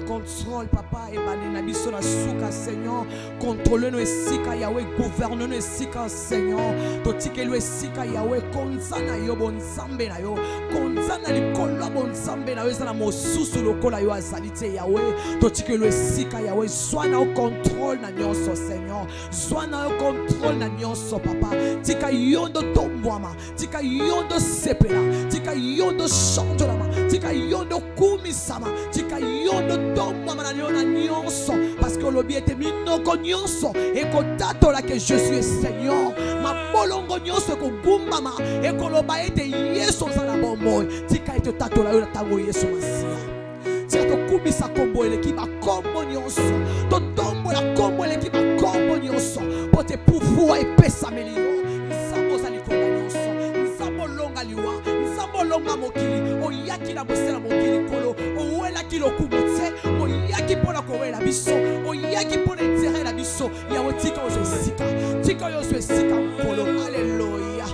Contrôle, papa, et banana biso na suka, Seigneur. Contrôle nous esika Yahweh, gouverne nous esika, Seigneur. Totike lu esika Yahweh, konzana yo bonzambe na yo, konzana likolo bonzambe na yo, zana mosusu lokola yo azalite Yahweh. Totike lu esika Yahweh, zwana au contrôle na nyonso, Seigneur. Zwana au contrôle na nyonso, papa. Tika yondo tombwama, tika yondo sepela, tika yondo chanjolama, tika yondo kumisama, tika yondo tombwama na nyonso, parce que l'obi était minoko nyonso et kotato la que je suis Seigneur. Ma bolongo nyonso ko gumbama et koloba ete yeso zana bomboy, tika ete tato la yo tango yeso masia. Tika to kubisa kombo eleki ba kombo nyonso, to tombo la kombo eleki ba kombo nyonso, pote pouvoir et pesa melio. Nzambo zali konga nyonso, nzambo longa liwa, nzambo longa mokili, oyaki na bosela mokili kolo, owela kilo kumutse, oyaki pona kowela biso, oyaki pona intérêt la biso, yawo tika ozo esika, tika ozo esika mkolo. Alléluia,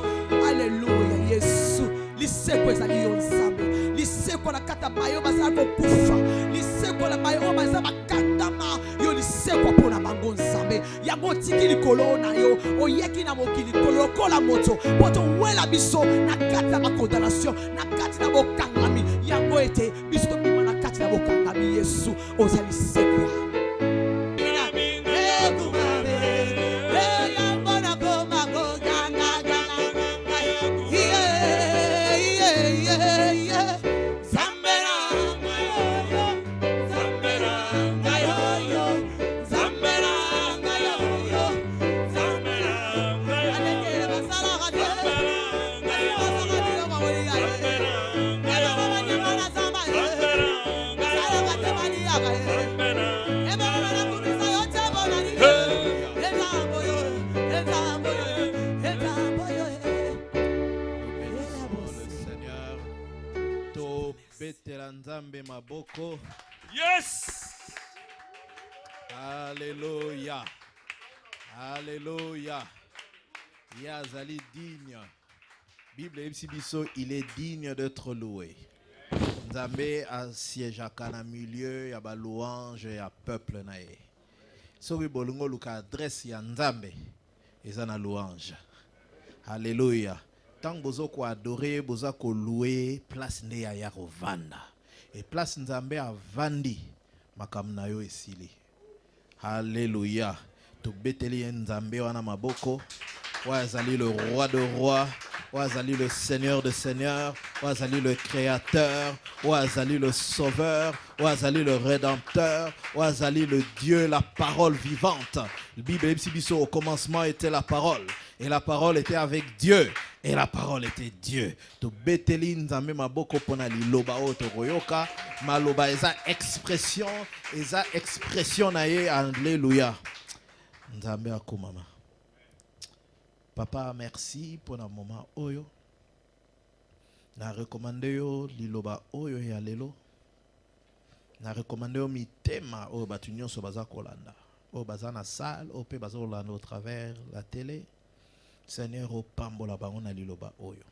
alléluia, Yesu, liseko ezali yo nzambe, liseko na kata bayo bazala kokufa, liseko na bayo bazala bakandama, yo liseko pona bango nzambe, yango tiki likolo na yo, oyeki na mokili kolo kola moto, poto wela biso na kata ba condamnation, na kata na bokangami, yango ete biso to bima na kata na bokangami. Yesu ozali sekwa. Yes. Alléluia. Alléluia. Yazali digne. Bible Ebsibiso, il est digne d'être loué. Nzambe a siège à kana milieu, ya ba louange, ya peuple nae. Soki bolungo luka adresse ya Nzambe, ezana louange. Alléluia. Tant bozo ko adorer, bozo ko louer, place nde ya yarovanda. Et place Nzambe a vandi makamna yo esili. Alléluia. To beteli Nzambe wana maboko. Wazali le roi de rois. Wazali le seigneur de seigneurs. Wazali le créateur. Wazali le sauveur. Wazali le rédempteur. Wazali le Dieu, la parole vivante. La Bible Ebsibiso, au commencement était la parole. Et la parole était avec Dieu. Et la parole était Dieu. To beteli Nzambe maboko pona liloba o to royoka. Maloba eza expression naye. Alléluia. Nzambe akumama. Papa, merci pour un moment oyo. Na recommandé yo liloba oyo ya lelo. Na recommandé yo mitema oyo batunyo so baza kolanda. O baza na salle, o pe baza kolanda au travers la télé. Seigneur, o pambola bango na liloba oyo.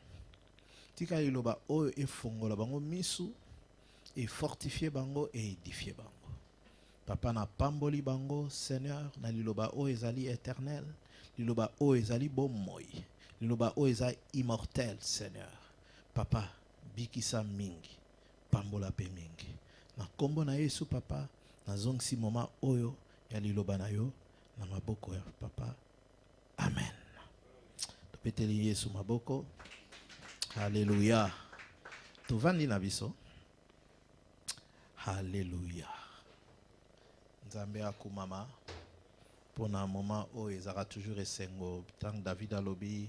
Tika liloba oyo efongola bango misu, et fortifier bango et édifier bango. Papa na pamboli bango, Seigneur, na liloba oyo ezali éternel, liloba oyo ezali bomoi, liloba oyo ezali immortel, Seigneur. Papa, bikisa mingi, pambola pe mingi. Na kombo na Yesu papa, na zongsi moma oyo ya liloba na yo, na maboko ya papa. Amen. Topeteli Yesu maboko. Alléluia. Tovandi na biso. Alléluia. Nzambe akumama. Pour un moment où ils aura toujours esengo. Tant que David a lobby,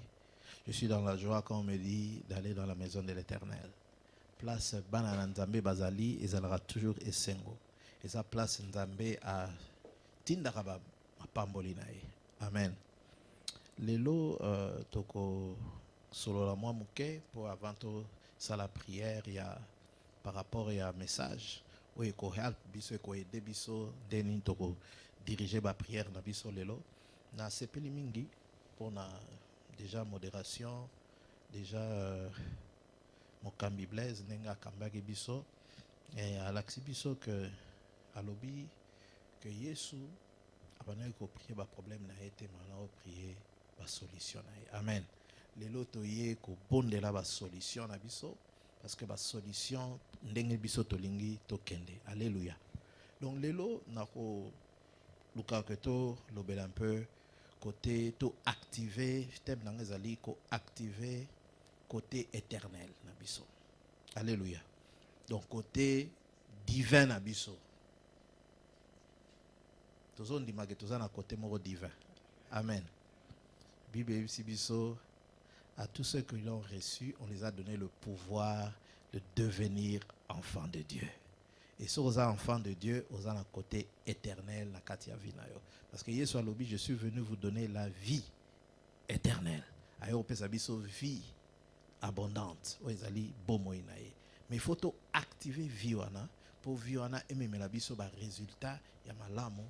je suis dans la joie quand on me dit d'aller dans la maison de l'Éternel. Place banana Nzambe bazali, ils aura toujours esengo. Et sa place Nzambe à Tindaraba mapamboli nae. Amen. Lelo toko solo la moi muke pour avant tout ça la prière il y a par rapport à un message où il faut help biso ko aider biso deni toko diriger ba prière na biso lelo na sepeli mingi pour na déjà modération déjà mokambi Blaise nenga kambaki biso et alaxi biso que alobi que Yesu abana ko prier ba problème na été maintenant prier ba solution na. Amen. Lelo toye ko bondela ba solution na biso parce que ba solution ndenge biso tolingi tokende. Alléluia. Donc lelo nako luka que to lobela un peu côté to activer thème na ngezali ko activer côté éternel na biso. Alléluia. Donc côté divin na biso. Tozo ndima ke toza na côté moko divin. Amen. Bible biso à tous ceux qui l'ont reçu, on les a donné le pouvoir de devenir enfants de Dieu. Et si vous êtes enfants de Dieu, vous êtes un côté éternel, la katia vinayo. Parce que Yesu a lobby, je suis venu vous donner la vie éternelle. Ayo pesa biso vie abondante. Mais il faut tout activer vie wana pour vie wana aimer la biso ba résultat ya malamu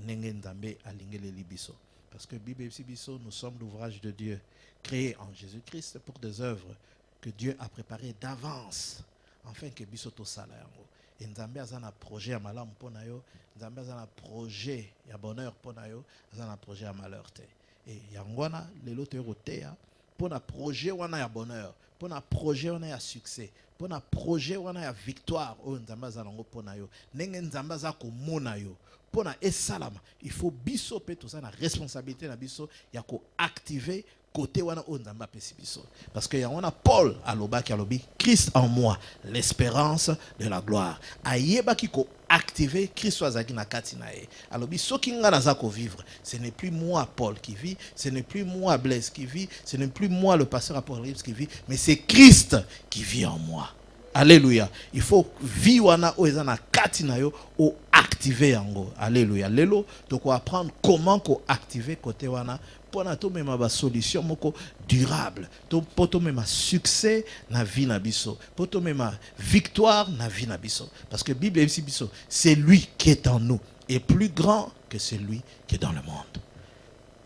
nenge nzambe alingele libiso. Parce que Bible biso nous sommes l'ouvrage de Dieu créé en Jésus-Christ pour des œuvres que Dieu a préparées d'avance afin que biso to sala yango. Et nzambe azana projet ya malamu pona yo, nzambe azana projet ya bonheur pona yo, azana projet ya malheur te. Et yango wana lelo te rotea pona projet wana ya bonheur, pona projet wana ya succès, pona projet wana ya victoire o nzambe azana ngo pona yo. Nenge nzambe aza ko mona yo. Pona esalama, il faut biso pe tout ça na responsabilité na biso ya ko activer côté wana o nzamba pesi biso. Parce que y a Paul aloba ki alobi Christ en moi, l'espérance de la gloire. Ayeba ki ko activer Christ azaki na kati na ye. Alobi soki nga naza ko vivre, ce n'est plus moi Paul qui vit, ce n'est plus moi Blaise qui vit, ce n'est plus moi le pasteur Apocalypse qui vit, mais c'est Christ qui vit en moi. Alléluia. Il faut vivre na oezana katina yo o activer yango. Alléluia. Lelo donc on apprendre comment ko activer côté wana pour na to mema ba solution moko durable. To poto mema succès na vie na biso. Poto mema victoire na vie na biso. Parce que Bible ici biso, c'est lui qui est en nous et plus grand que celui qui est dans le monde.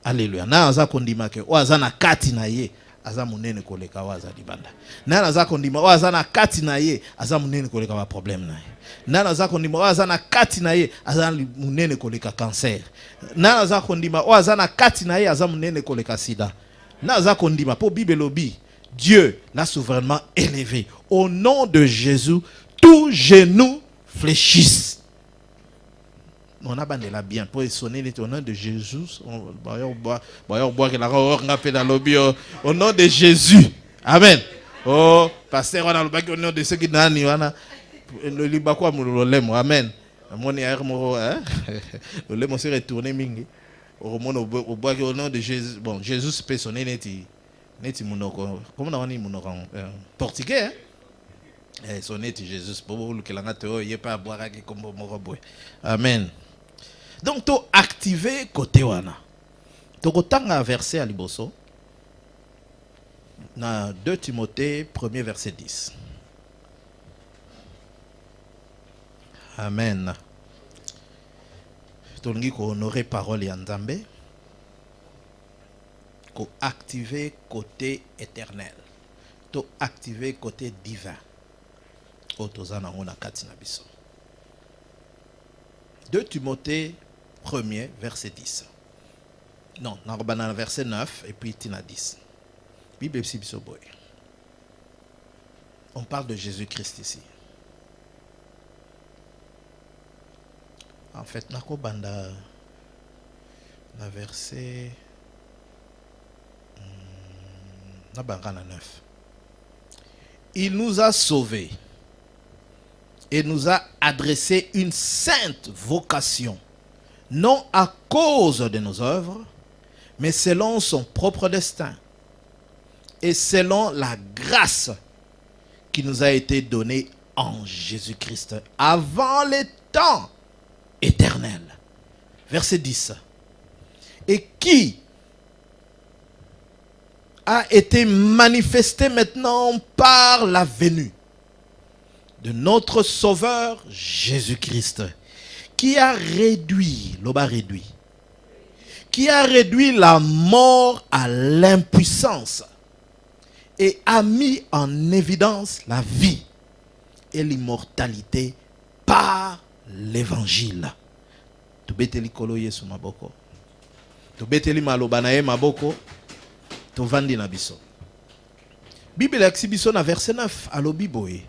Alléluia. Na aza kondima ke oazana katina ye. Aza munene koleka waza libanda. Nana aza kondima waza na kati na ye aza munene koleka ba problème na ye. Nana aza kondima waza na kati na ye aza munene koleka cancer. Nana aza kondima waza na kati na ye aza munene koleka sida. Nana aza kondima po Bible lobi Dieu l'a souverainement élevé. Au nom de Jésus, tout genou fléchisse. On a bandé là bien pour sonner au nom de Jésus. Au nom de Jésus. Amen. Oh, pasteur, on a le au nom de ceux qui n'ont pas le libakwa moulolemo. Amen. Mon ermo, le lemo s'est retourné mingi. Au nom de Jésus. Bon, Jésus peut sonner neti monoko. Comment on dit monoko portugais? Sonner Jésus pour que la nature y ait pas à boire comme moroboy. Amen. Donc, tu activer côté wana. Tu as verset à Liboso. Dans 2 Timothée, 1er verset 10. Amen. Tu as honoré parole ya Nzambe. ko activer côté éternel. To activer côté divin. Otozana ngona kati na biso. 2 Timothée 1er verset 10. Non, dans verset 9 et puis tina 10. Bible biso boy. On parle de Jésus-Christ ici. En fait, nako banda na verset na bangana 9. Il nous a sauvés et nous a adressé une sainte vocation, non à cause de nos œuvres, mais selon son propre destin et selon la grâce qui nous a été donnée en Jésus-Christ avant les temps éternels. Verset 10. Et qui a été manifesté maintenant par la venue de notre Sauveur Jésus-Christ, qui a réduit la mort à l'impuissance et a mis en évidence la vie et l'immortalité par l'évangile. Tu beteli kolo Yesu maboko. Tu beteli maloba na ye maboko. Tu vandi na biso. Bible exhibition na verset 9 alobi boye.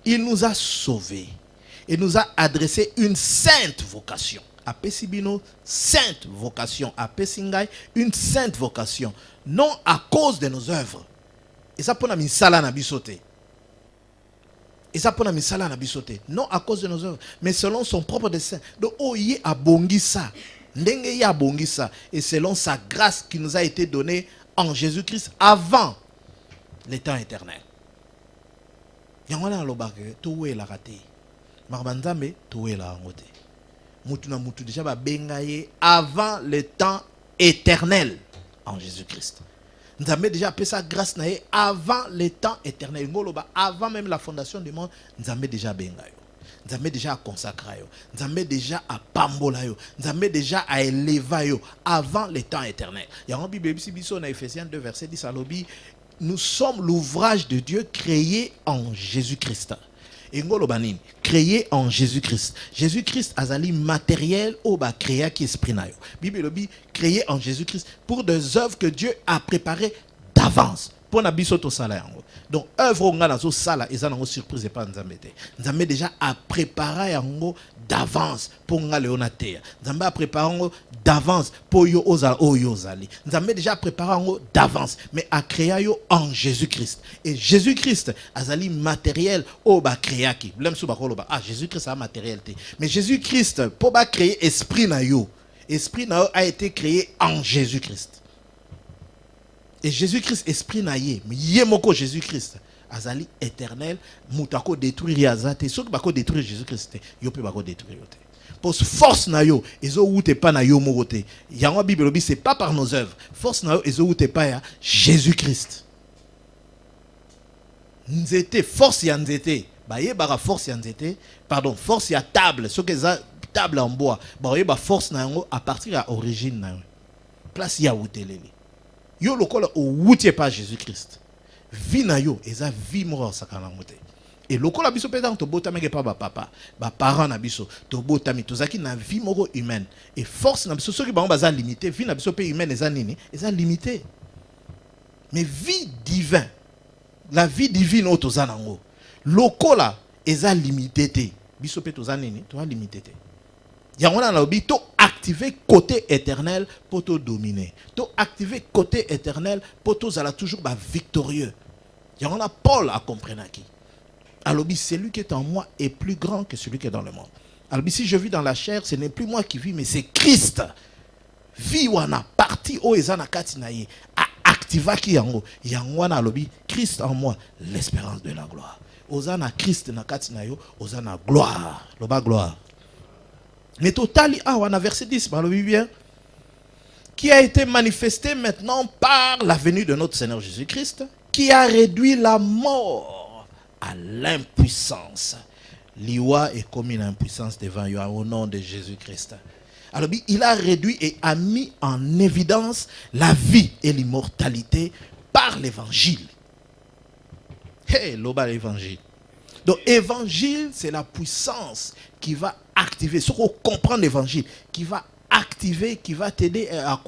Il nous a sauvés et nous a adressé une sainte vocation. Apesibino sainte vocation. Apesingai une sainte vocation. Non à cause de nos œuvres. Et ça pour na misala na bisote. Et ça pour na misala na bisote. Non à cause de nos œuvres, mais selon son propre dessein. Donc oye abongisa. Ndenge ya abongisa. Et selon sa grâce qui nous a été donnée en Jésus-Christ avant les temps éternels. Yangwana lobake towe la raté. Marbanzambe towe la ngote. Mutu na mutu déjà ba bengaye avant les temps éternels en Jésus-Christ. Nous avons déjà appelé ça grâce naé avant les temps éternels. Avant même la fondation du monde, nous avons déjà bengayo. Nous avons déjà consacré. Nous avons déjà à pambolayo. Nous avons déjà à élever avant les temps éternels. Il y a un Bible ici, dans Ephésiens 2 verset 10 à l'obi. Nous sommes l'ouvrage de Dieu créé en Jésus-Christ. Et ngolobanine créé en Jésus-Christ. Jésus-Christ azali matériel au ba créa qui esprit na yo. Bible lobi créé en Jésus-Christ pour des œuvres que Dieu a préparées d'avance. Pour na biso to sala yango. Donc œuvre nga na zo sala eza nango surprise et pas nzambe te. Nzambe déjà a préparé yango d'avance pour nga leona terre. Nzambe a préparé yango d'avance pour yo ozala oyo zali. Nzambe déjà préparé yango d'avance mais a créé yo en Jésus-Christ. Et Jésus-Christ azali matériel au ba créa ki. Blem sou ba koloba. Ah Jésus-Christ a matériel te. Mais Jésus-Christ pour ba créer esprit na yo. Esprit na yo a été créé en Jésus-Christ. Et Jésus-Christ esprit na ye, mais yemoko Jésus-Christ azali éternel, mutako détruire azate, ceux qui bako détruire Jésus-Christ, yo pe bako détruire yote. Pour force na yo, ezo wute pas na yo morote. Yango Bible bi c'est pas par nos œuvres. Force na yo ezo wute pas ya Jésus-Christ. Nzete force ya nzete, ba ye bara force ya nzete, pardon, force ya table, ceux qui za table en bois, ba ye ba force na yango à partir à origine na yo. Place ya wutelele. Yo lokola o wutie pas Jésus-Christ. Vie na yo eza vie mort sakana mote. Et lokola biso peta to botami ke pa ba papa, ba parents na biso to botami to zaki na vie mort humaine. Et force na biso soki bango baza limité, vie na biso pe humaine eza nini? Eza limité. Mais vie divin, la vie divine o to zanango. Lokola eza limité te. Biso pe to zanini, to limité te. Yangona na obi to activer côté éternel pour te dominer. To activer côté éternel pour te zala toujours ba victorieux. Yangona Paul a compris qui. Alors celui qui est en moi est plus grand que celui qui est dans le monde. Alors si je vis dans la chair, ce n'est plus moi qui vis mais c'est Christ. Vie wana parti o ezana katinaye a activa ki yango. Yangwana lobi Christ en moi, l'espérance de la gloire. Ozana Christ na katinayo, ozana gloire. Loba gloire. Mais totali on a verset 10 par le bien qui a été manifesté maintenant par la venue de notre Seigneur Jésus-Christ qui a réduit la mort à l'impuissance. L'iwa est commis l'impuissance devant lui au nom de Jésus-Christ. Alors, il a réduit et a mis en évidence la vie et l'immortalité par l'évangile. Hey, l'oba l'évangile. Donc, évangile, c'est la puissance qui va activer, ce qu'on comprend l'évangile, qui va activer, qui va t'aider à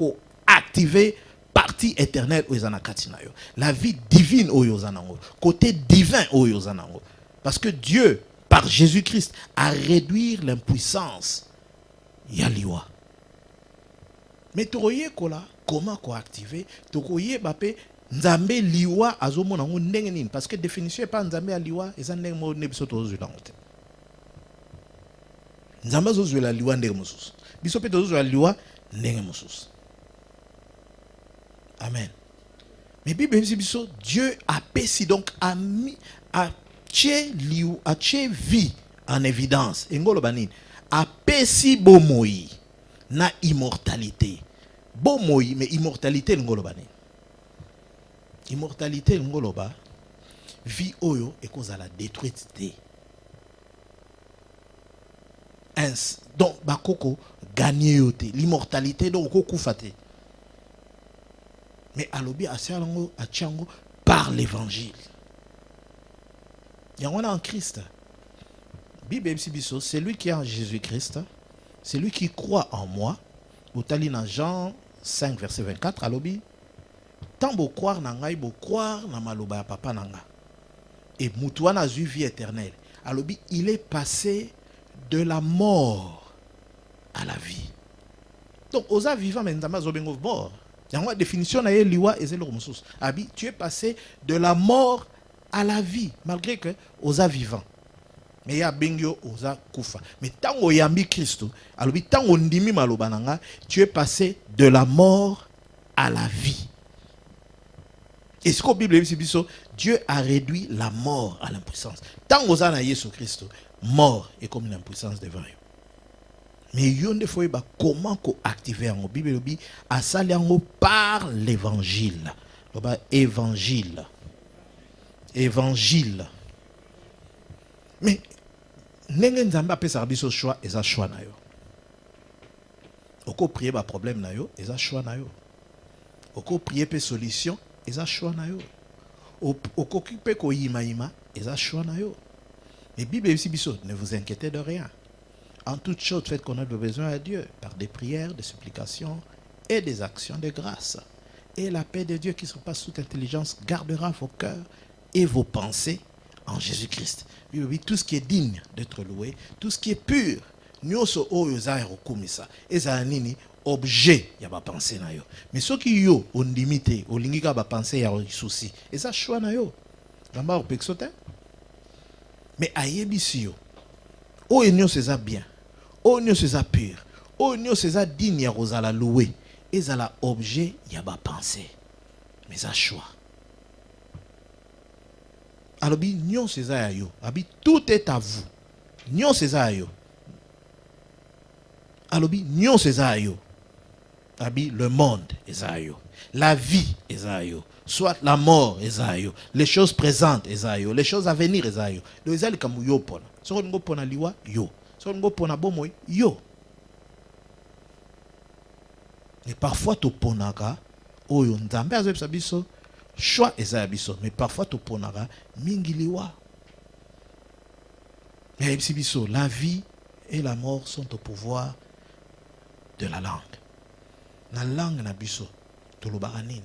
activer partie éternelle au Zanakatinayo. La vie divine au Yozanango. Côté divin au Yozanango. Parce que Dieu, par Jésus-Christ, a réduit l'impuissance. Yaliwa. Mais tu voyez comment activer? Tu voyez bapé Nzambe liwa azomona ngo ndenge nini, parce que définition pas Nzambe liwa eza ndenge mo nebiso tozula ngote. Nzambe azozula liwa ndenge mosusu. Biso pe tozula liwa ndenge mosusu. Amen. Mais Bible biso Dieu a péci donc a mis a tché vie en évidence. Engolo banini a péci bomoi na immortalité. Bomoi mais immortalité ngolo banini. Immortalité ngoloba vie oyo et cause à la détruite. Donc bakoko gagner yote l'immortalité donc koko fate. Mais alobi asialango atiango par l'évangile. Il y en a en Christ. Bible biso, c'est lui qui est en Jésus-Christ, c'est lui qui croit en moi. Otali dans Jean 5 verset 24 alobi tant beau croire na ngai beau croire na maloba ya papa nanga. Et mutuana zu vie éternelle. Alobi il est passé de la mort à la vie. Donc osa vivant mais nzamba zobengo mort. Yango définition na ye liwa ezelo mususu. Abi tu es passé de la mort à la vie malgré que osa vivant. Mais ya bengyo osa kufa. Mais tango yambi Christo, alobi tango ndimi maloba nanga, tu es passé de la mort à la vie. Et ce que la Bible dit, Dieu a réduit la mort à l'impuissance. Tant que vous avez Jésus Christ, mort est comme une impuissance devant eux. Mais il y a des fois, comment activer la Bible dit, à saler par l'évangile. Évangile. Évangile. Mais, n'engue nzamba pe sa biso choix, et ça choix na yo. Oko prier ba problème na yo, et ça choix na yo. Oko prier pe solution, et ça choix na yo. Oko occuper ko yima yima, et ça choix na yo. Mais Bible ici biso, ne vous inquiétez de rien. En toute chose, faites connaître vos besoins à Dieu par des prières, des supplications et des actions de grâce. Et la paix de Dieu qui surpasse toute intelligence gardera vos cœurs et vos pensées en Jésus-Christ. Oui, tout ce qui est digne d'être loué, tout ce qui est pur, nyoso oyo za rokumisa, eza nini objet ya ba pensée na yo. Mais ceux qui yo ondimité, olingika ba pensée ya souci, eza choix na yo. Bamba opexote. Mais ayebisi yo. Oyo nyoso eza bien. Oyo nyoso eza pur. Oyo nyoso eza digne ya kozala loué, ezala objet ya ba pensée. Mais eza choix. Alobi nyon césar yo, abi tout est à vous. Nyon césar yo. Alobi nyon césar yo. Abi le monde est à yo. La vie est à yo. Soit la mort est à yo. Les choses présentes est à yo. Les choses à venir est à yo. Donc ezali kamu yo pona. So ngo pona liwa yo. So ngo pona bomoy yo. Et parfois to ponaka oyo nzambe azebisa biso choix ezabiso, mais parfois tu ponara mingiliwa. Mais biso, la vie et la mort sont au pouvoir de la langue. La langue na biso to lobaranine.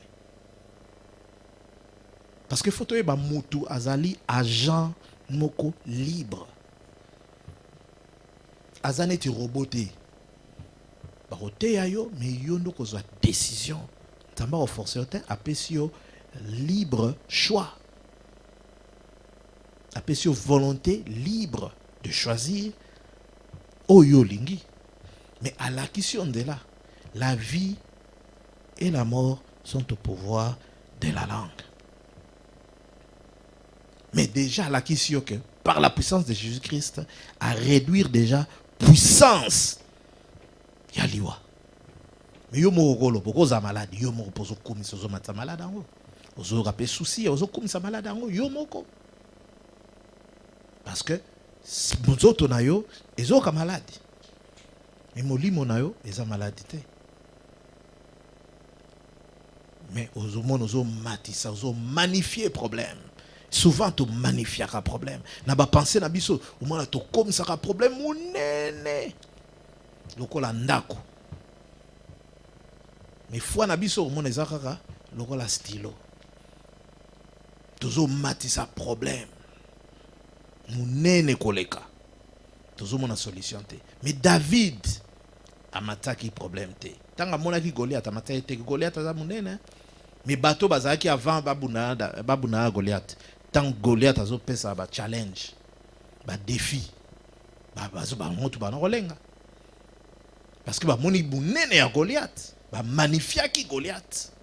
Parce que faut ba mutu azali agent moko libre. Azane ti roboté. Baroté yo, mais yo ndoko zo décision. Tamba au forcer apesio libre choix. Appelle volonté libre de choisir Oyo lingi. Mais à l'acquisition de là, la vie et la mort sont au pouvoir de la langue. Mais déjà l'acquisition que par la puissance de Jésus-Christ à réduire déjà puissance yaliwa. Mais yo mo rolo boko za malade yo mo pozo komisa zo matsa malade ango. Ozo rapé souci ozo komisa malade ango yo moko. Parce que nous autres na yo ezo ka malade. Mais molimo na yo eza maladie. Mais aux hommes ozo matisa, ozo magnifier problème. Souvent tu magnifier un problème. Na ba penser na biso, au moins to comme ça un problème munene. Lokola ndako. Mais fois na biso au moins ezakaka lokola stylo. Tozo matisa problème. Munene koleka. Tozo mona solution te. Mais David amataki problème te. Tanga mona ki Goliath amataki te. Goliath aza munene. Mais bateau bazaki avant babuna Goliath. Tant Goliath azo pesa ba challenge, ba défi. Bazo ba moto ba ngolenga. Parce que ba moni bunene ya Goliath, ba magnifia ki Goliath.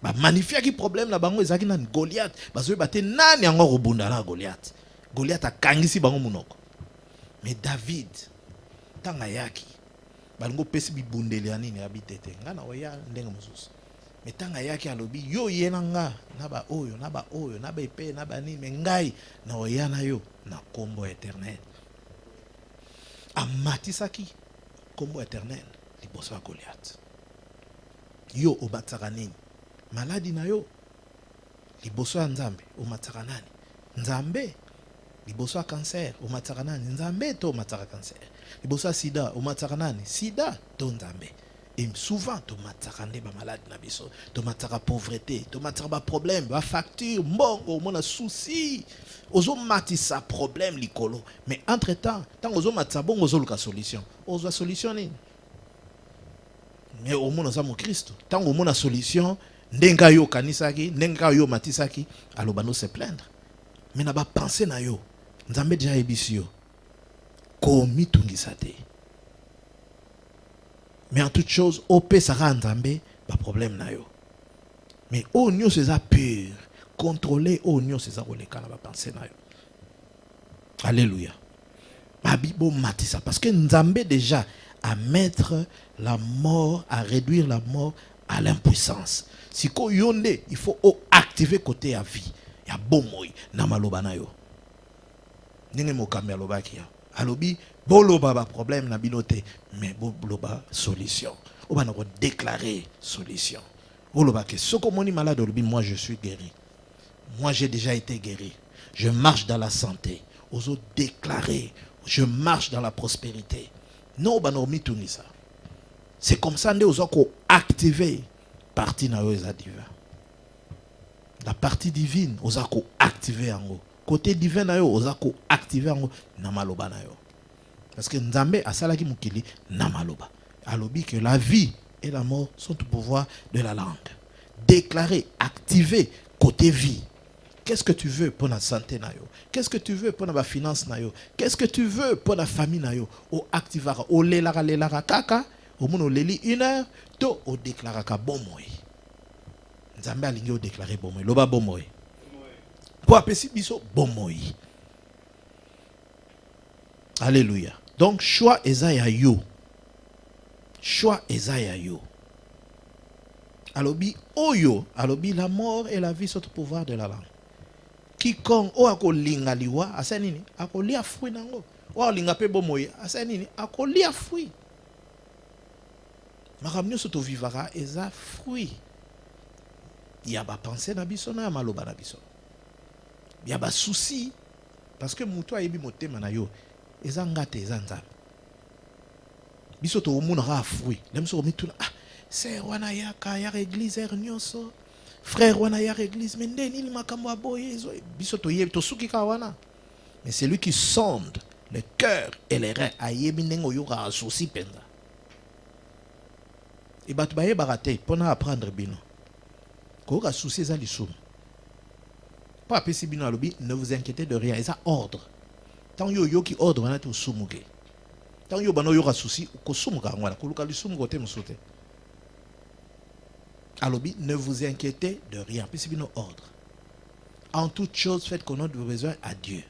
Ba magnifia ki problème na bango ezaki na Goliath. Bazo ba te nani yango robunda na Goliath. Goliath akangisi bango munoko. Mais David tanga yaki balingo pesi bibundeli ya nini ya bitete. Ngana oya ndenge mosusu. Mais tanga yaki alobi yo yenanga naba oyo naba epe naba nini mais ngai na oya na yo na kombo éternel. Amatisaki kombo éternel liboso ya Goliath. Yo obatsaka nini? Maladi na yo liboso ya Nzambe omatsaka nani? Nzambe. Liboso ya cancer omatsaka nani? Nzambe to omatsaka cancer. Liboso ya sida omatsaka nani? Sida to Nzambe. Et souvent tu matsaka nde ba malade na biso, tu matsaka pauvreté, tu matsaka ba problème, ba facture, mbongo, mona souci. Ozo matisa problème likolo. Mais entre-temps, tant ozo matsa bongo ozo luka solution. Ozo solution ni. Mais au mona za mo Christ. Tant au mona solution, ndenga yo kanisaki, ndenga yo matisaki, alobano se plaindre. Mais na ba penser na yo. Nzambe déjà ebisi yo. Komi tungisa te. Mais en toute chose, OP sera Nzambe, pas problème na yo. Mais oignon c'est ça pur, contrôler oignon c'est ça le cas, va penser na yo. Alléluia. Ma Bible matissa parce que Nzambe déjà à mettre la mort, à réduire la mort à l'impuissance. Si ko yonde, il faut activer côté à vie. Ya bon moy na maloba na yo. Nenge mo kamya lobaki ya. Alobi boloba ba problème na binote mais boloba solution. On va nous déclarer solution. Boloba que soko moni malade olobi moi je suis guéri. Moi j'ai déjà été guéri. Je marche dans la santé. Ozo déclarer je marche dans la prospérité. Non ba no mituni ça. C'est comme ça ndé ozo ko activer partie na yo eza divin. La partie divine ozo ko activer ango. Côté divin na yo ozako activer ngo na maloba na yo. Parce que Nzambe asalaki mukili na maloba. Alobi que la vie et la mort sont au pouvoir de la langue. Déclarer, activer côté vie. Qu'est-ce que tu veux pour la santé na yo? Qu'est-ce que tu veux pour la finance na yo? Qu'est-ce que tu veux pour la famille na yo? O activara, o lelara kaka, o mono leli 1 heure, to o déclaraka bon moy. Nzambe alingi o déclarer bon moy. Loba bon moy. Pour appeler biso bon moy. Alléluia. Donc choix ezaya yo. Choix ezaya yo. Alobi oyo, alobi la mort et la vie sont au pouvoir de la langue. Quiconque o akolinga liwa asa nini? Akolia fruit nango. O alinga pe bon moy asa nini? Akolia fruit. Makamnyo soto vivara eza fruit. Ya ba penser na biso na maloba na biso. Il y a des soucis parce que muto ayebi motema na yo eza ngate eza nzambe biso to omuna ra fruit lemso mituna c'est wana yaka ya église nyonso frère wana ya église mais ndeni ni makambo aboye ezo biso to yebi to suki ka wana mais c'est lui qui sonde le cœur et les reins ayebi ndengo yo ra souci penza et bat baye barate pona apprendre bino ko ka souci za lisumu. Pas ne vous inquiétez de rien. Et ça ordre. Tant yo qui ordre, on a tout soumuke. Tant yo bano yo ka souci, ko soumuka ngwana, ko luka li soumuko te musote. Alobi, ne vous inquiétez de rien. Pisibino ordre. En toute chose, faites connaître vos besoins à Dieu.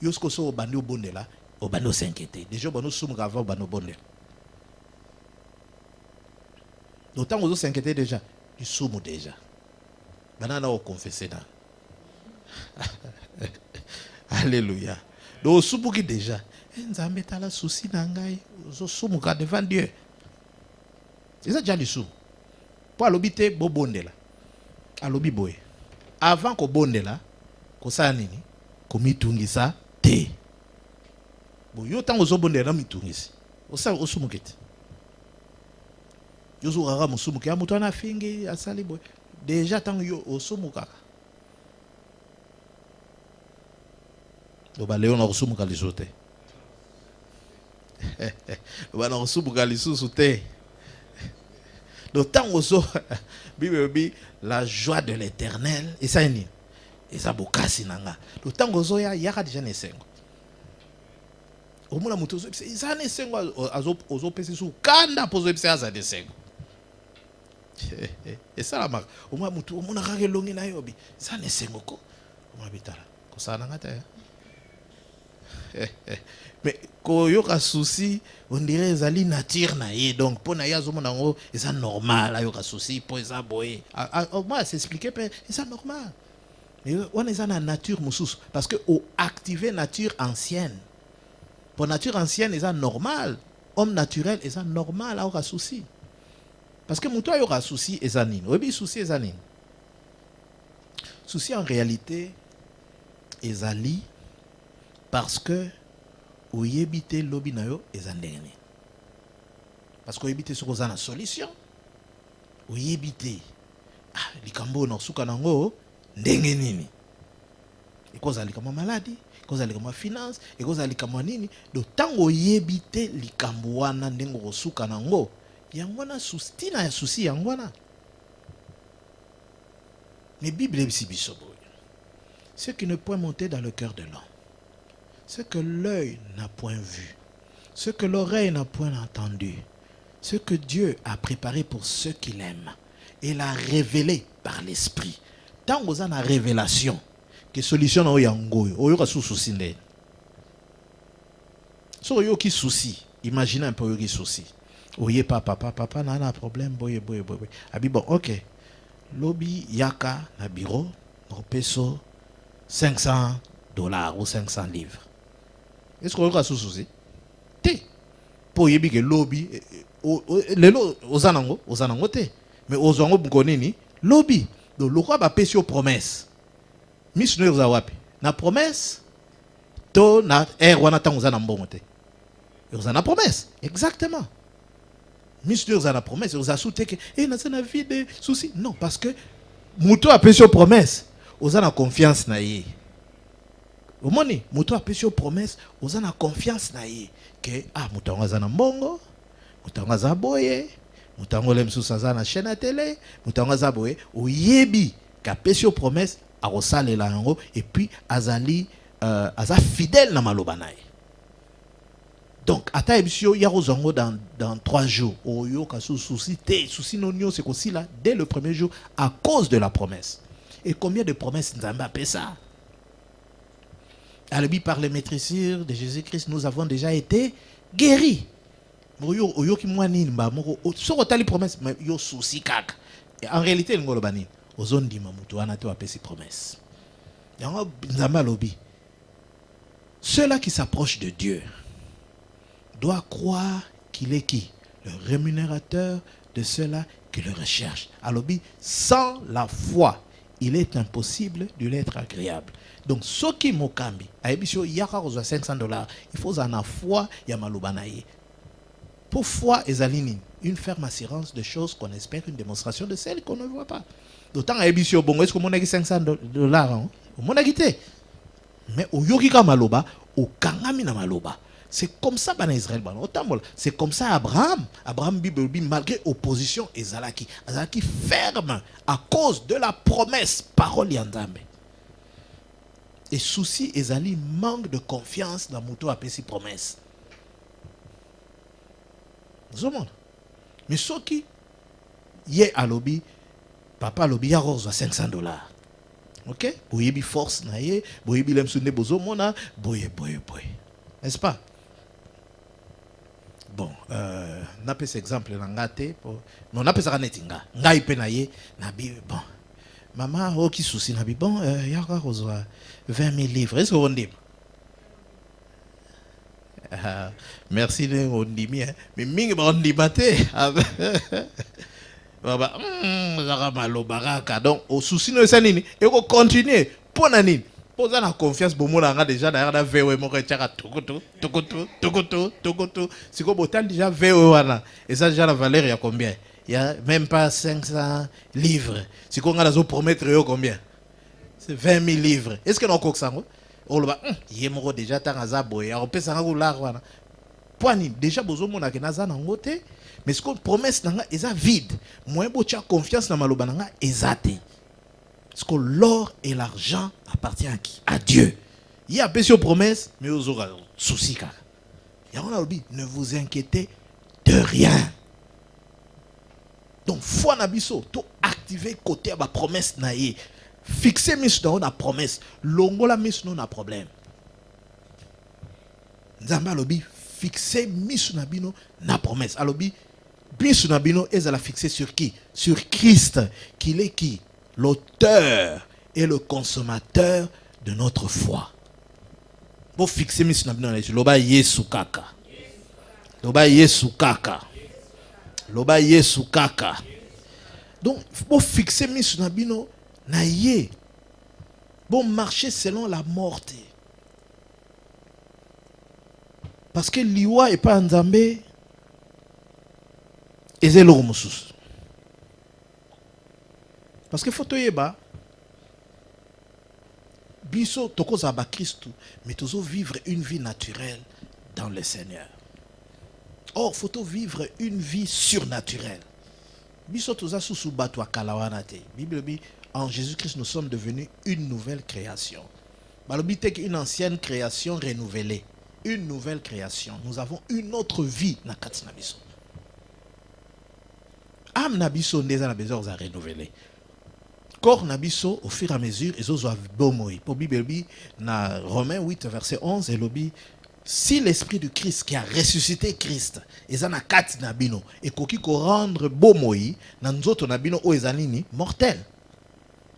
Yo sko so bano au bonde là, au bano s'inquiéter. Déjà bano soumuka avant bano bonde. D'autant que vous s'inquiétez déjà, ils soumou déjà. Banana au confesser là. Alléluia. Donc, soupuki déjà. nzambe tala souci na ngai ozosumuka devant Dieu. Eza déjà lisumu po alobi te bobondela, alobi boye avant kobondela kosala nini, komitungisa te. Bo yo ntango ozobondela mitungisi osala osumuke te, yozokaka mosumuki ya moto wana afingi asali boye deja ntango yo osumukaka loba leo na kosumuka lisusu te. Loba na kosumuka lisusu te. D'autant ozo Bible la joie de l'Éternel et ça ni et ça bokasi nanga. D'autant ozo ya yaka déjà nesengo. Omuna muto ozo ça nesengo ozo pesi su kanda pozo pesi aza nesengo. Et ça la marque. Omuna muto omuna kage longi na yobi. Ça nesengo ko. Omuna bitala. Ko ça nanga ta. Mais quand il y a un souci, on dirait que c'est nature naïe. Donc pour naïe c'est normal, il y a un souci pour ça boy. Moi c'est expliqué c'est normal. Mais on est dans la nature moussous parce que on activer nature ancienne. Pour nature ancienne c'est normal. Homme naturel c'est normal, il y a un souci. Parce que mon toi il y a un souci et ça nine. Oui, souci et ça nine. Souci en réalité est ali parce que oyebite lobi na yo ezandengene. Parce que oyebite soko za na solution. Oyebite likambo na suka nango ndenge nini. Ikoza likama maladie, ikoza likama finance, ikoza likama nini. Do tango oyebite likambo wana ndengo suka nango, yango na sustina ya susi yango wana. Mais Bible est biso boy. Ce qui ne peut monter dans le cœur de l'homme, ce que l'œil n'a point vu, ce que l'oreille n'a point entendu, ce que Dieu a préparé pour ceux qui l'aiment et l'a révélé par l'Esprit. Tant que vous avez une révélation, que solution na yango, oyo ka souci ndé. So yo ki souci, imaginez un peu yo ki souci. Oye papa na un problème boye. Abi bon, OK. Lobby yaka na bureau, no peso $500 ou 500 livres. Est-ce qu'on a souci? Té. Pour yebi que lobby lelo ozanango té. Mais ozango bukonini lobby. Donc le roi va payer aux promesses. Miss nous wapi. Na promesse to na wana tango ozana mbongo té. Ozana promesse. Exactement. Miss nous ozana promesse, oza souté que na sana vie de souci. Non, parce que muto a payé aux promesses. Ozana confiance na ye. Omoni, muto a payé aux promesses, ozana confiance na ye que mutango azana mbongo, mutango azaboye, mutango lemsusa azana chaîne à télé, mutango azaboye, oyebi ka payé aux promesses a rosalela yango et puis azali aza fidèle na maloba na ye. Donc ata ebisio ya rozongo dans 3 jours, oyo ka souci té, souci nonio c'est aussi là dès le premier jour à cause de la promesse. Et combien de promesses nous avons fait ça? Alors, par les maîtrisures de Jésus-Christ, nous avons déjà été guéris. En réalité, ceux-là qui s'approchent de Dieu doivent croire qu'il est qui? Le rémunérateur de ceux-là qui le recherchent. Alors, sans la foi, il est impossible de l'être agréable. Donc, ce qui mokambi, il y a $500, il faut en avoir foi, il y a malubanaye. Pour foi, une ferme assurance de choses qu'on espère, une démonstration de celles qu'on ne voit pas. D'autant que est-ce que mon a $500? Mon a quitté. Mais au yokika maluba, au kangami na maluba. C'est comme ça en Israël. C'est comme ça Abraham, Bible, malgré opposition, Ezalaki ferme à cause de la promesse, parole yandambe. Et souci, Ezali manque de confiance dans Mouto à ces promesses. Mais ce qui est à lobby, papa lobby a rose $500. Ok? Boyebi force naie, boyebi lemsune bozo mona, boye. N'est-ce pas? Bon, n'a pas cet exemple ngate mais on a pas ça netinga ngai pe na ye na bi bon maman o ki souci na bi bon ya ka rozwa 20 000 livres est-ce qu'on dit Merci de ondimi, mais mingi ba ondimate. Baba, donc au souci no sanini et ko continuer pour nani. Posa la confiance pour moi déjà derrière VO mo retira tokoto. Si ko botan déjà VO wana et ça déjà la valeur il y a combien? Il y a même pas 500 livres. Si ko ngala zo promettre yo combien? C'est 20 000 livres. Est-ce que non ko sango? On le va yemoko déjà tangaza boya on peut sanga ko la wana. Poani déjà bozo mona ke naza na ngote mais ce qu'on promesse nanga eza vide. Moi bo tia confiance na maloba nanga ezate. Parce que l'or et l'argent appartient à qui? À Dieu. Il y a des promesses, mais aux autres soucis. Ne vous inquiétez de rien. Donc, foi nabiso, tout activer côté la promesse naïe. Fixer mis dans la promesse. Longola mis dans un problème. Nzamba lobi fixer mis dans la promesse. Alobi mis dans est à la fixer sur qui? Sur Christ. Qu'il est qui? L'auteur et le consommateur de notre foi. Pour fixer mis na bino loba Yesu kaka. Loba Yesu kaka. Loba Yesu kaka. Donc pour fixer mis na bino na ye. Pour marcher selon la morte. Parce que liwa et pas nzambe ezelo mususu. Parce que photo yeba biso tokoza ba Christ mais tozo vivre une vie naturelle dans le Seigneur. Or photo vivre une vie surnaturelle. Biso toza susu batwa kalawana te. Bible dit en Jésus-Christ nous sommes devenus une nouvelle création. Balobi tek une ancienne création renouvelée. Une nouvelle création. Nous avons une autre vie na kati na biso. Am na biso ndeza na besoin za renouveler. Corps nabiso au fur et à mesure ils ont bomoi. Pour Bible na Romains 8 verset 11 et lobi si l'esprit de Christ qui a ressuscité Christ ezana kat nabino et koki ko rendre bomoi na nzoto nabino o ezanini mortel.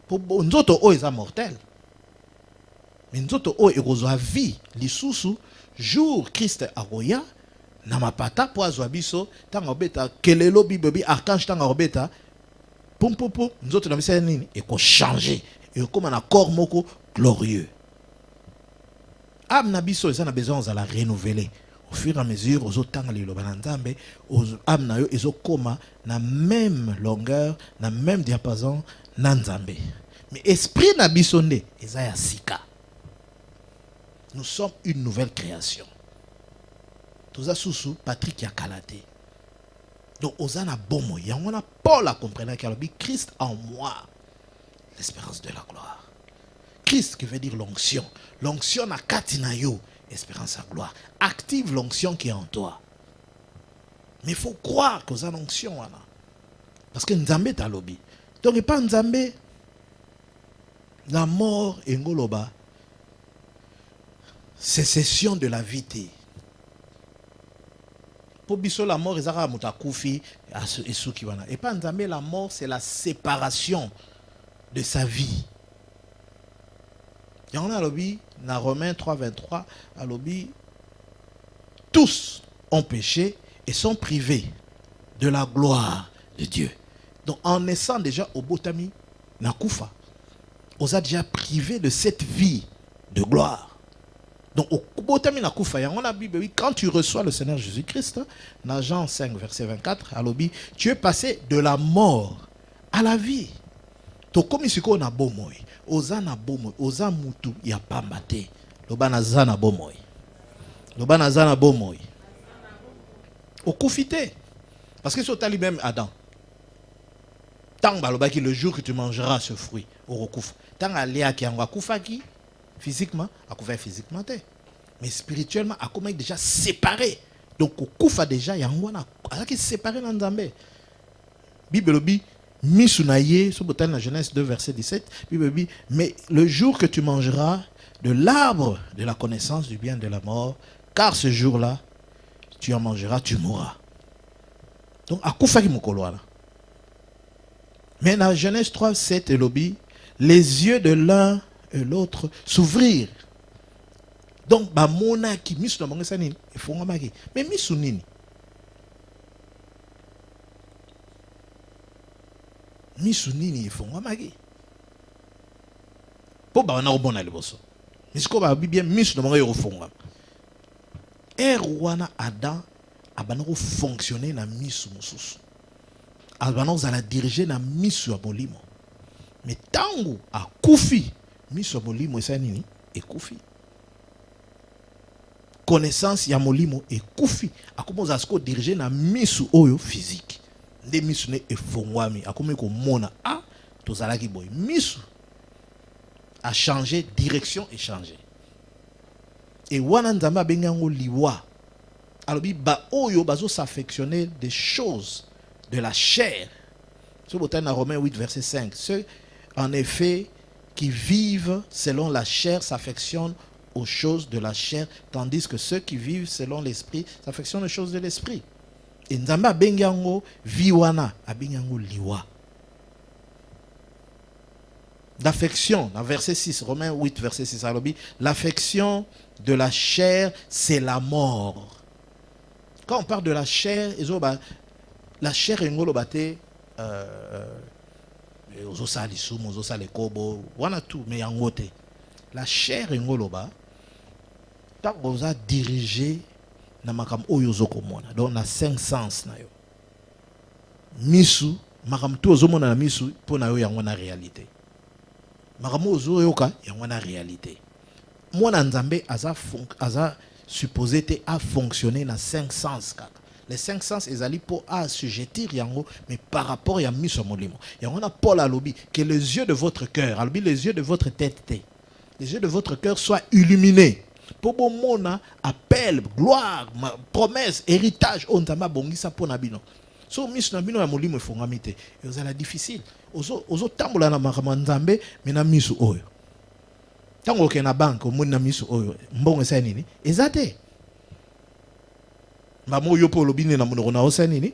Pour nzoto o eza mortel. Mais nzoto o ekozwa vie lisusu jour Christ aroya na mapata po azwa biso tanga obeta kelelo Bible archange tanga obeta Pompopo, nous autres, nous avons dit qu'on changer et comme un corps moko glorieux. Am nabiso, ils ont besoin de la renouveler. Au fur et à mesure, aux autres temps, les lobananzambe, aux am na yo, ils ont comme la même longueur, la même diapason, nanzambe. Mais esprit nabiso ne, ils ont sika. Nous sommes une nouvelle création. Tous à sous Patrick Yakalate. Donc, Osana Bomo, il y a Paul à comprendre qu'il y a Christ en moi, l'espérance de la gloire. Christ qui veut dire l'onction. L'onction na katinayo, espérance à gloire. Active l'onction qui est en toi. Mais il faut croire que Osana onction. Parce que Nzambe est à lobby. Donc, il n'y a pas Nzambe. La mort et Ngoloba, sécession de la vie. Pour biso la mort ezara mutakufi esuki wana. Et pas Nzambe la mort c'est la séparation de sa vie. Et on a lobby dans Romains 3:23 à lobby tous ont péché et sont privés de la gloire de Dieu. Donc en naissant déjà au botami na kufa, on a déjà privé de cette vie de gloire. Donc, au terme la Bible, quand tu reçois le Seigneur Jésus-Christ, dans Jean 5, verset 24, tu es passé de la mort à la vie. Donc, comme ici, on a bomoy, ozana bomoy, ozamutu ya pambate, lobana zana bomoy, lobana zana bomoy. Au koufité, parce que c'est au même Adam. Tant que le jour que tu mangeras ce fruit, au recouf. Tant aléa qui en koufaki. Physiquement, à couvert physiquement, mais spirituellement, à comment déjà séparé. Donc, au koufa déjà, il y a un qui est séparé dans Nzambe. Bible dit, Misunaye, sur la Genèse 2, verset 17, Bible dit, mais le jour que tu mangeras de l'arbre de la connaissance du bien et de la mort, car ce jour-là, tu en mangeras, tu mourras. Donc, à koufa qui m'a. Mais dans Genèse 3, 7, et lobby, les yeux de l'un et l'autre s'ouvrir. Donc ba mona ki misu na bango sanini efongamaki. Mais misu nini? Misu nini efongamaki? Po ba na obona liboso. Misiko ba bien misu na bango efonga. Wana Adam abanako fonctionner na misu mususu. Abanako zala diriger na misu ya bolimo. Mais tango a kufi misu ya bolimo esa nini ekufi. Connaissance ya molimo ekufi. Akomoza sko diriger na misu oyo physique. Nde misu ne efongwami akome ko mona tozalaki boy. Misu a changé direction et changé. Et wana nzambe abengi yango liwa. Alors ba oyo bazo s'affectionner des choses de la chair. Sur le Romains 8 verset 5. Ceux en effet qui vivent selon la chair s'affectionnent aux choses de la chair, tandis que ceux qui vivent selon l'esprit s'affectionnent aux choses de l'esprit. Et nzambe abengi yango viwana, abengi yango liwa. L'affection, dans verset 6, Romains 8, verset 6, l'affection de la chair, c'est la mort. Quand on parle de la chair, la chair est ngolobate, ozosa lisum, ozosa le kobo, wana tout, mais yangote. La chair est ngoloba, tant qu'on a dirigé, na makam oyozo komona, donc na 5 sens na yo. Misu, makam tout ozomona na misu, pour na yo yangona réalité. Makam ozo yoka yangona réalité. Mwana nzambe aza supposé te a fonctionner na 5 sens kaka. Les 5 sens ezali pour assujettir yango mais par rapport ya miso molimo. Yangona Paul alobi que les yeux de votre cœur, alobi les yeux de votre tête, les yeux de votre cœur soient illuminés. Pour bon mona appel, gloire, promesse, héritage on nzambe bongisa pona bino. So miso na bino ya molimo efongamite. Ezala difficile. Ozo tambola na makambo nzambe mais na miso oyo. Tango ke na banque omoni na miso oyo mbongo esa nini ezate mamo oyo po lobine na monoko na osa nini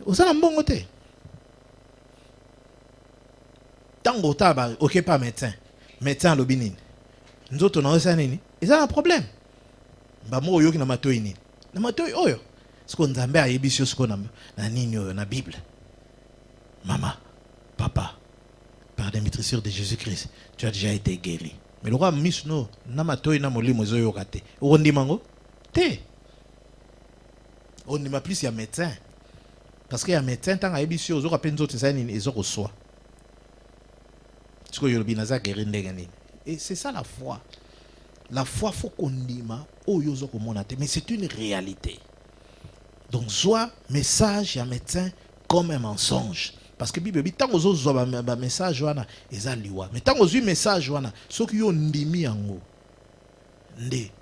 osala mbongo te tango taba oke pa médecin lobine nzoto na osa nini ezala problème mamo oyo ki na matoi nini na matoi oyo siko nzambe ayebisi siko na nini oyo na Bible maman papa par des maîtrisures de Jésus-Christ tu as déjà été guéri. Mais le roi misno na matoi na molimo zo yokate. Ondi mango te. On ne m'a plus ya médecin. Parce que ya médecin tant a ebisi ozo ka penzo te nini ezoko soi. Parce que yo binaza guérir ndenge. Et c'est ça la foi. La foi faut qu'on dima oyo zo ko monate mais c'est une réalité. Donc soit message ya médecin comme un mensonge. Parce que Bible dit tant que vous avez un message wana ezaliwa mais tant que vous avez un message wana ceux qui ont ndimi yango nde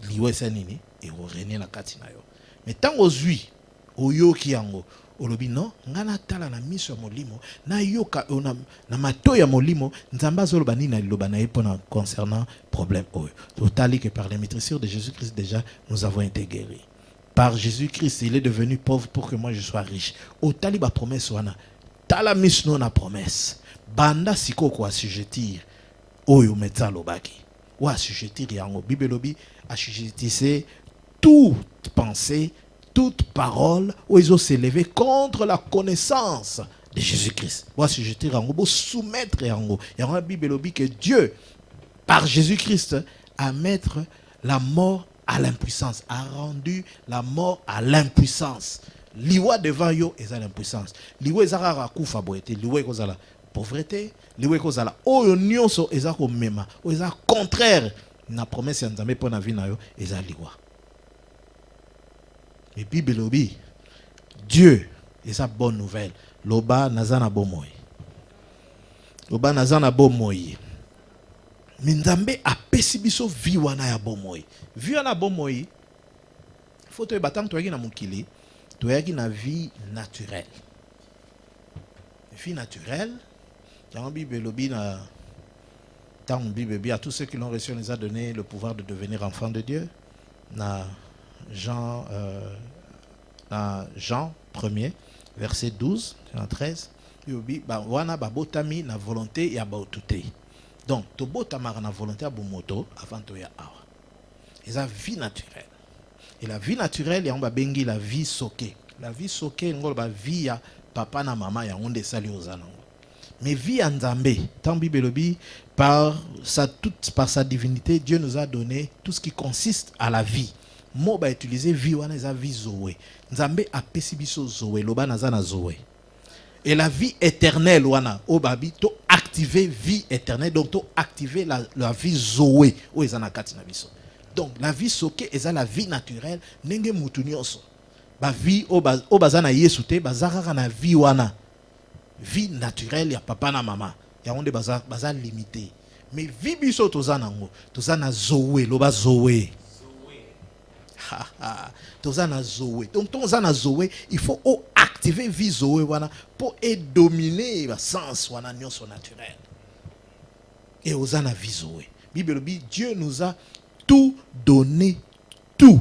liwa esa nini et renie na kati na yo mais tant que vous avez oyoki yango olobi non ngana tala na miso ya molimo na yoka na mato ya molimo nzamba zoloba nini na liloba na epona concernant problème oyo totali que par les maîtrisures de Jésus-Christ déjà nous avons été guéris. Par Jésus-Christ, il est devenu pauvre pour que moi je sois riche. Otali ba promesse wana. Tala misno na promesse. Banda siko ko assujettir. Oyo metsa lobaki. Ou assujettir yango. Bible lobi assujettissez toute pensée, toute parole où ils ont s'élevé contre la connaissance de Jésus-Christ. Ou assujettir yango, bo soumettre yango. Yango Bible lobi que Dieu par Jésus-Christ a mettre la mort à l'impuissance, a rendu la mort à l'impuissance. Liwa devant yo est à l'impuissance. Liwa ezara kufa boete, liwa kozala pauvreté, liwa kozala oyo nyonso ezako mema, o ezaka contraire na promesse ya Nzambe pona vie na yo eza liwa. Mais Bible lobi Dieu eza bonne nouvelle. Loba nazana bomoy. Loba nazana bomoy. Nzambe apesi biso vi wana ya bomoy. Vi wana bomoy. Faut te batang to yaki na mukili, to yaki na vie naturelle. Vie naturelle. Dans la Bible lobi na dans la Bible à tous ceux qui l'ont reçu on les a donné le pouvoir de devenir enfants de Dieu. Na Jean 1er verset 12 à 13. Yobi ba wana ba botami na volonté ya ba otute. Donc, to botamara na volonté à Bumoto avant to ya awa. Et la vie naturelle. Et la vie naturelle, on va bengi la vie soké. La vie soké, on va vie à papa na maman, ya on desali aux anango. Mais vie en Zambé, tant Bible par sa divinité, Dieu nous a donné tout ce qui consiste à la vie. Mo ba utiliser vie wana za vie zoé. Nzambe a pesibiso zoé, loba nazana zoé. Et la vie éternelle wana o babi to activer vie éternelle, donc to activer la vie zoé o ezana kati na biso. Donc la vie soké eza la vie naturelle nenge mutu nyonso. Ba vie o bazana yesu te bazaka na vie wana. Vie naturelle ya papa na maman. Ya onde baza limité. Mais vie biso tozana ngo, tozana zoé, loba zoé. Tozana zoé. Donc tozana zoé, il faut activer vie zoé wana pour dominer le sens wana nyonso naturel. Et ozana vie zoé. Bible dit Dieu nous a tout donné, tout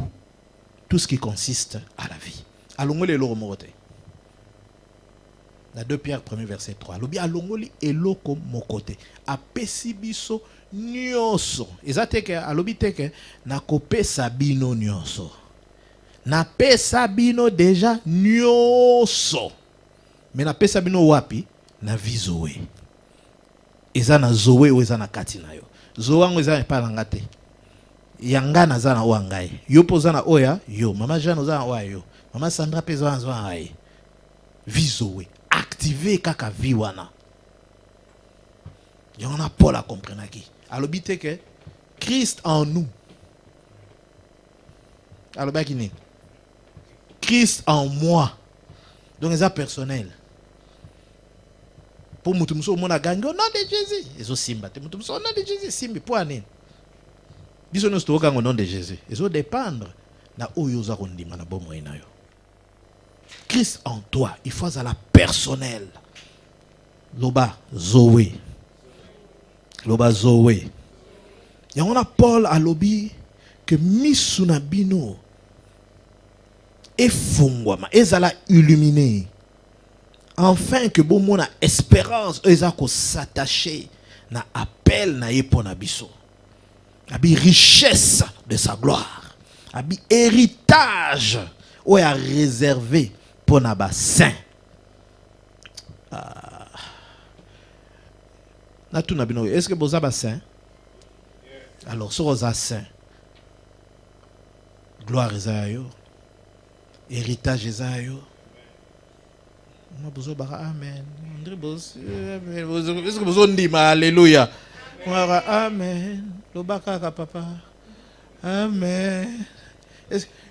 ce qui consiste à la vie. Allons les loro morote. La 2 Pierre 1er verset 3. Lobi alongoli eloko mokote. Apesi biso nyonso. Ezateke alobi teke na kopesa bino nyonso. Na pesa bino déjà nyonso. Mais na pesa bino wapi? Na vizoe. Eza na zoe ou eza na kati na yo. Zoango eza pa na ngate. Yanga na za na wangai. Yo poza na oya yo. Mama Jeanne za na oya yo. Mama Sandra pesa na za na vizoe. Activer kaka vie wana. Y'en a Paul à comprendre qui. Alors bité que Christ en nous. Alors bah qui n'est. Christ en moi. Donc c'est personnel. Pour mutumso mona gango au nom de Jésus. Eso simba te mutumso au nom de Jésus simbi pour ané. Biso no sto gango au nom de Jésus. Eso dépendre na oyo za kondima na bomo ina yo. Christ en toi, il faut à la personnelle. Loba Zoé. Loba Zoé. Et on a Paul à lobby que misuna bino et fungwama ezala illuminé. Enfin que bon mon a espérance ezako s'attacher na appel na yepona biso. Abi richesse de sa gloire. Abi héritage ou a réservé pour naba saint. Est-ce que vous avez saint? Alors, si vous avez saint, gloire est à vous, héritage est à vous. Amen. Est-ce que vous avez dit alléluia? Amen. Papa. Amen.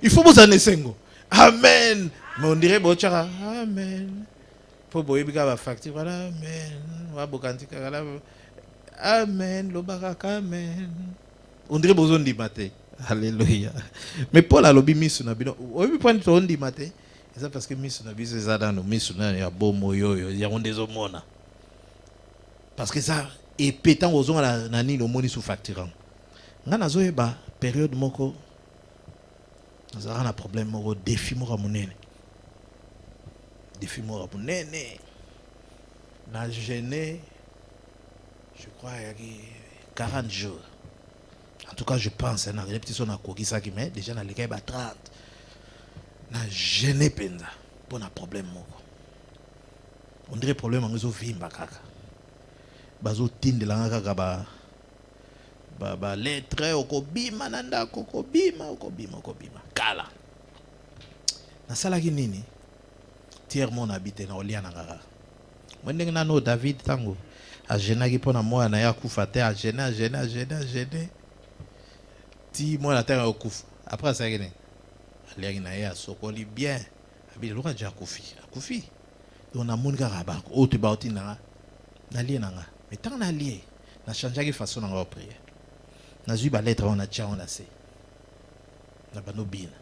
Il faut vous en laisser. Amen. Mais on dirait bochara. Amen. Pour boyer bika facture. Amen. Wa bokantika. Amen. Lobaka amen. On dirait besoin de matin. Alléluia. Mais Paul a lobby miss na bino. Obi point to on di matin. C'est parce que miss na biso za dans miss na ya bomo yo ya on des homona. Parce que ça et pétant aux na nani le moni sous facturant. Ngana zoeba période moko nous avons un problème, un défi monene. Défi monene. Na gêné, je crois, il y a 40 jours. En tout cas, je pense, na les petits sont à quoi qui ça qui met déjà dans les cas 30. Na gêné penda pour un problème moko. On dirait problème en réseau vimba kaka. Bazo tinde la kaka ba lettre okobima nanda okobima kala na sala ki nini tiers mon habité na olia na ngara mwende na no David tango a gena ki pona moi na ya kufa te a gena ti moi na terre okufa après ça gene alia na ya sokoli bien abi le roi ja kufi on a mon garaba o te bauti na lie na nga mais tant na lie na changer ki façon na prier. Na zui ba lettre on a tcha on a se. Na bano bina.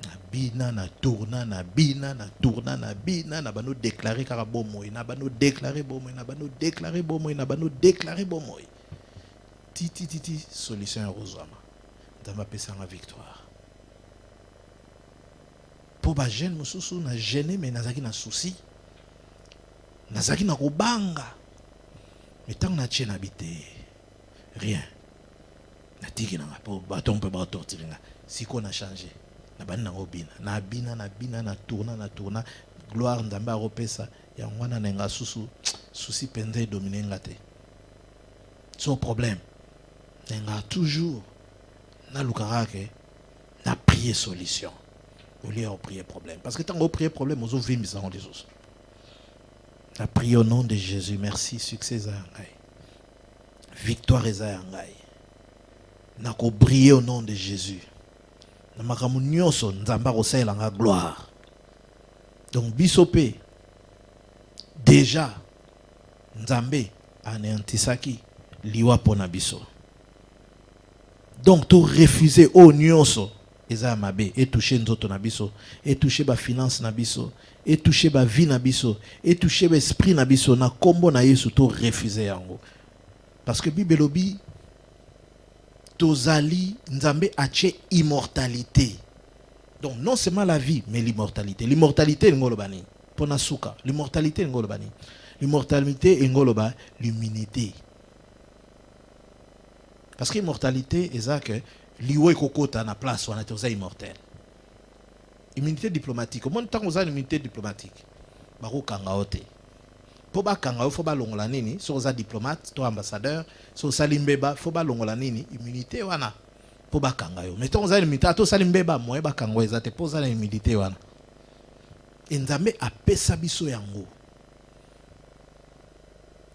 Na bina na tourna na bina na bano déclarer kara bomoy na bano déclarer bomoy na bano déclarer bomoy. Ti solution rozama. Dama pesa nga victoire. Po ba jeune mususu na gêné mais nazaki na souci. Nazaki na kobanga. Mais tant na tche na bité. Rien. tiki na po baton pe ba torturer nga. Si qu'on a changé. Na bani na obina. Na bina na tourna. Gloire nzamba ropesa ya ngwana na nga susu souci penze dominer ngate. Son problème. Nga toujours na lukarake na prier solution. Au lieu de prier problème. Parce que tant qu'on prie problème, on vit mis en Jesus. Na prié au nom de Jésus. Merci, succès Zayangai. Victoire Zayangai. Na ko briller au nom de Jésus. Na makamu nyonso nzamba ko sala nga gloire. Donc bisope déjà nzambe anéantisaki liwa pona biso. Donc tout refuser au nyonso eza mabe et toucher nzoto na biso et toucher ba finance na biso et toucher ba vie na biso et toucher ba esprit na biso na kombo na Yesu to refuser yango. Parce que Bible lobi tozali nzambe ache immortalité. Donc non seulement la vie mais l'immortalité. L'immortalité ngolobani pona suka. L'immortalité ngolobani. L'immortalité ngoloba l'immunité. Parce que l'immortalité est que liwe kokota na place on est immortel. Immunité diplomatique. Au moins tant qu'on a une immunité diplomatique. Bako kanga ote. Po ba kanga faut ba longola nini, so za diplomate, to ambassadeur, so salimbeba, faut ba longola nini, immunité wana. Po ba kanga yo. Mettons za immunité to salimbeba, moi ba kanga ezate po za immunité wana. Nzambe apesa biso yango.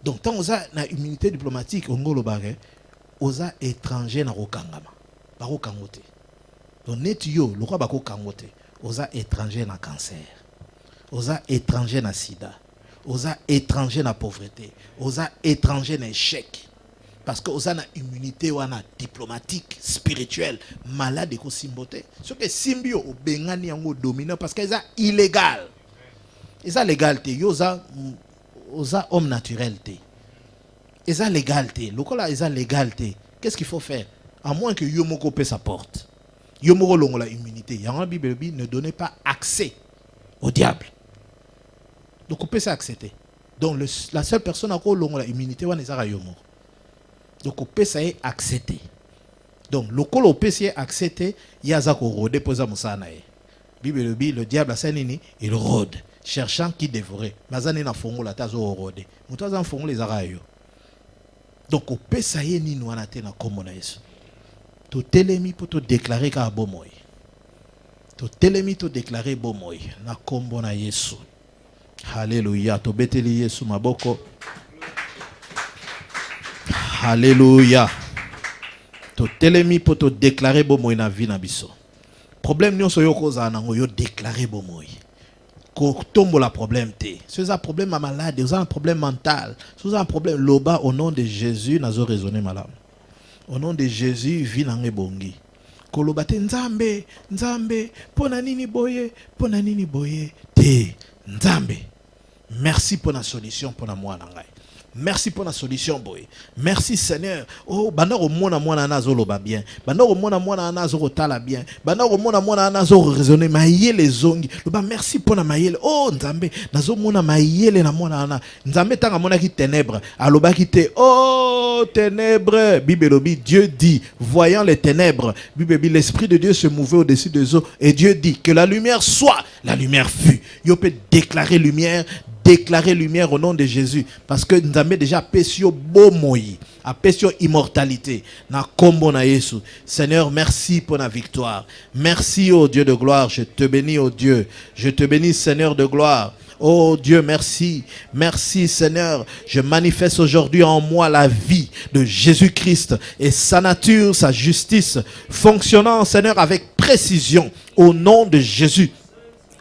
Donc tant on a na immunité diplomatique ngolo bare, oza étranger na kokangama. Bako kangote. Donc net yo, le roi bako kangote. Oza étranger na cancer. Oza étranger na sida. Oza étranger na pauvreté. Oza étranger na échec. Parce que oza na immunité wana diplomatique, spirituelle, malade ko simbote. Ce que simbio o bengani yango dominant parce que eza illégal. Eza légalité, yo oza homme naturel té. Eza légalité, lokola eza légalité. Qu'est-ce qu'il faut faire? À moins que yo moko pe sa porte. Yo moko longola immunité. Yango la Bible ne donnait pas accès au diable. Donc on peut s'accepter. Donc la seule personne à quoi l'on a immunité wana ezaka yo moko. Donc on peut s'accepter. Donc le col on peut s'accepter, yaza ko rôder posa musana e. Bible le diable a nini, il rôde cherchant qui dévorer. Mazane na fongo la tazo rôder. Mutaza fongo les arayo. Donc on peut s'ayer ni wana te na kombo na Yesu. To telemi pour te déclarer ka bomoy. To telemi to déclarer bomoy na kombo na Yesu. Alléluia. To beteli Yesu maboko. Alléluia. To telemi pour te déclarer bomoy na vie na biso. Problème nyonso yo koza nango yo déclarer bomoy. Ko tombo la problème te. C'est un problème à malade, c'est un problème mental. C'est un problème loba au nom de Jésus nazo raisonner malade. Au nom de Jésus vi nange bongi. Koloba te nzambe pona nini boye te nzambe. Merci pour la solution pour la moi nangai. Merci pour la solution boy. Merci Seigneur. Oh bandako mona nazo loba bien. Bandako mona nazo tala bien. Bandako mona nazo raisonner mayele zongi. Loba merci pour la mayele. Oh nzambe nazo mona mayele na mona na. Nzambe tanga mona ki ténèbres. Aloba ki te oh ténèbres. Bible lobi Dieu dit voyant les ténèbres. Bible l'esprit de Dieu se mouvait au-dessus des eaux et Dieu dit que la lumière soit. La lumière fut. Yo peut déclarer lumière. Déclarer lumière au nom de Jésus. Parce que nous avons déjà pécio bomoyi. A pécio immortalité. Na kombo na Yesu. Seigneur, merci pour la victoire. Merci, oh Dieu de gloire. Je te bénis, oh Dieu. Je te bénis, Seigneur de gloire. Oh Dieu, merci. Merci, Seigneur. Je manifeste aujourd'hui en moi la vie de Jésus-Christ et sa nature, sa justice, fonctionnant, Seigneur, avec précision. Au nom de Jésus.